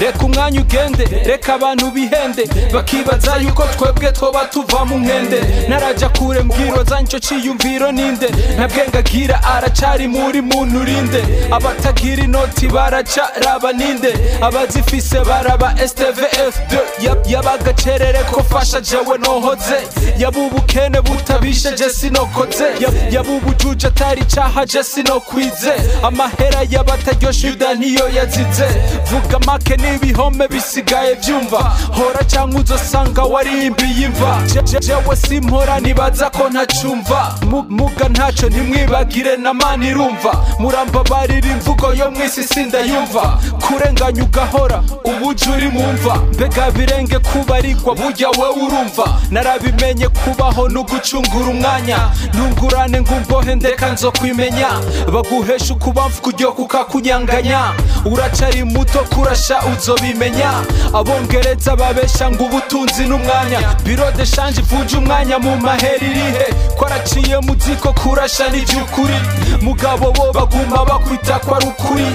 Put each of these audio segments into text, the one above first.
reka umwanya ugende, reka abantu bihende bakibaza yuko twebwe twoba tuva mu nkende. Naraja kure mbwiro zanco ciyumviro ninde, nta bwenge agira aracari muri muntu rinde. Abatagira inoti baraca raba ninde, abazifise baraba STVF2. Yabagacerere ko fasha jewe nohoze, yabubukene butabishe je sinokoze, yabubujuje atari caha je sinokwize. Amahera y'abataryoshe yuda niyo yazize, vuga make n'ibihome bisigaye vyumva. Hora canke uzosanga warimbiye imva, jewe simpora nibaza ko ntacumva. Muga ntaco ntimwibagire na mana irumva, murambabarira imvugo yo mwisi sindayumva. Kurenganya ugahora ubuja uri mumva, mbega birenge kubarigwa burya wewe urumva. Narabimenye kubaho nugucungura umwanya, ntungurane ngumbohe ndeka nzokwimenya. Baguhesha ukubamfu kuryo kukakunyanganya, uracari muto kurasha uzobimenya. Abongereza babesha ngo ubutunzi n'umwanya, biro de change ivuje umwanya mu mahera irihe. Kwaraciye muziko kurasha n'ivyukuri, mugabo bo baguma bakwita kwa rukuri.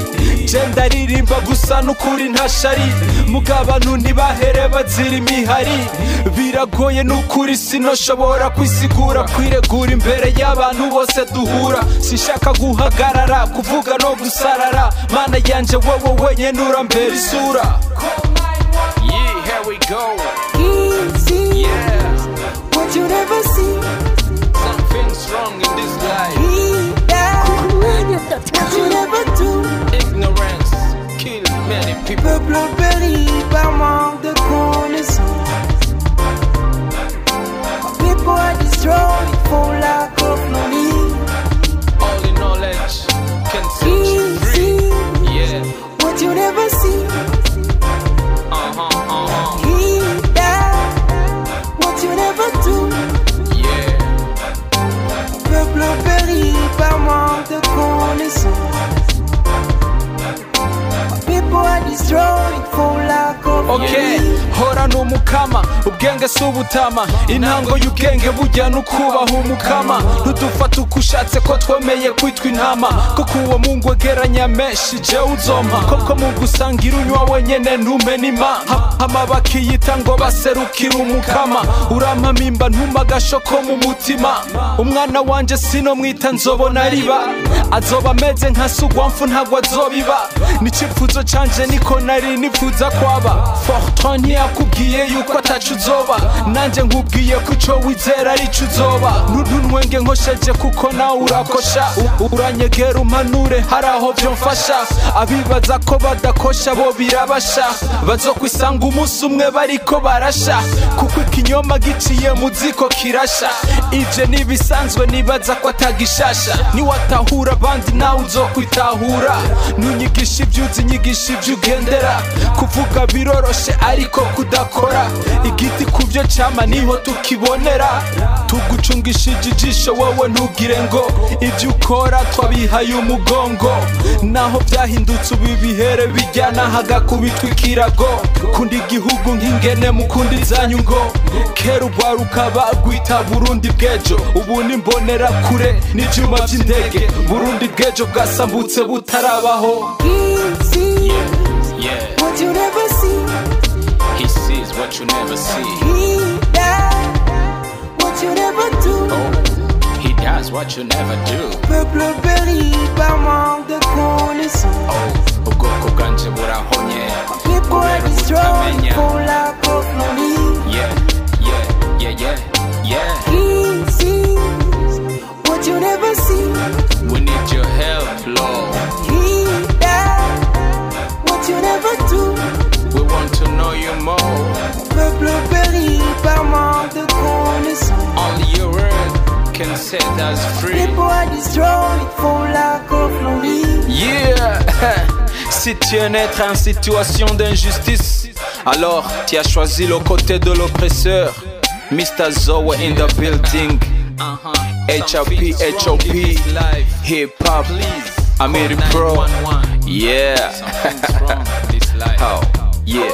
Je ndaririmba gusa n'ukuri ntashari, mugabo abantu ntibahere bazira imihari. Biragoye n'ukuri sinoshobora kwisigura, kwiregura imbere y'abantu bose duhura. Sinshaka guhagarara kuvuga no gusarara, mana yanje wowe wenyene urambera isura. Yeah, here we go. Easy. Yeah. What you never see. Something's wrong in this life. What you never do. Ignorance kills many people. Peuple périt par manque de connaissance. People are destroyed for lack of knowledge. All the knowledge can set you free. Yeah. What you never see. What you never do. Yeah. Peuple périt par manque de connaissance. People are destroyed for lack of okay. Hora n'umukama, ubwenge subutama, intango y'ubwenge burya nukubaha umukama. Ntudufata uko ushatse ko twemeye kwitwa intama, ko kuwo Mungu wegeranya menshi je uzompa. Koko Mungu usangira unywa wenyene ntumena ima, hama bakiyita ngo baserukira umukama. Urampamimba ntuma agashoko mu mutima, umwana wanje sinomwita nzobona riba. Azoba ameze nka sugwamfu ntabwo azobiba, n'icipfuzo canje niko nari nifuza kwaba. Fortran ntiyakubwiye yuko atacu uzoba, nanje nkubwiye ko ico wizera arico uzoba. Ntunwenge nkosheje kuko nawe urakosha, uranyegera umpanure haraho vyomfasha. Abibaza ko badakosha bo birabasha, bazokwisanga umunsi umwe bariko barasha, kuko ikinyoma giciye mu ziko kirasha. Ivyo nibisanzwe nibaza ko atagishasha, niwatahura abandi nawe uzokwitahura. Ntunyigisha ivyuzi nyigisha ivyo ugendera, kuvuga biroroshe ariko kudakora. Igiti kuvyo cama niho tukibonera, tugucungishije ijisho wowe ntugire ngo ivyo ukora twabihaye umugongo. Naho vyahindutse ubu ibihere bijyana hagakubitwa ikirago. Kundi igihugu nk'ingene mukundi zanyu ngo, kera urwaruka bagwita Burundi bw'ejo, ubu nimbonera kure n'ivyuma vy'indege. Burundi bw'ejo bwasambutse butarabaho. Yeah. What you never see. He sees what you never see. He does what you never do. Oh, he does what you never do. Peuple périt par manque de connaissance. Oh, ubwoko bwanje burahonye. People are destroyed for lack of knowledge. Yeah, yeah, yeah, yeah, yeah. He sees what you never see. We need your help, Lord. He does what you never do. We want to know you more. Peuple périt par manque de connaissance. Only your word can set us free. People are destroyed for lack of knowledge. Yeah. Si tu es naître en situation d'injustice, alors tu as choisi le côté de l'oppresseur. Mr. Zoe in the building. HOP, hip hop, Amiri Pro. Yeah. Oh, yeah.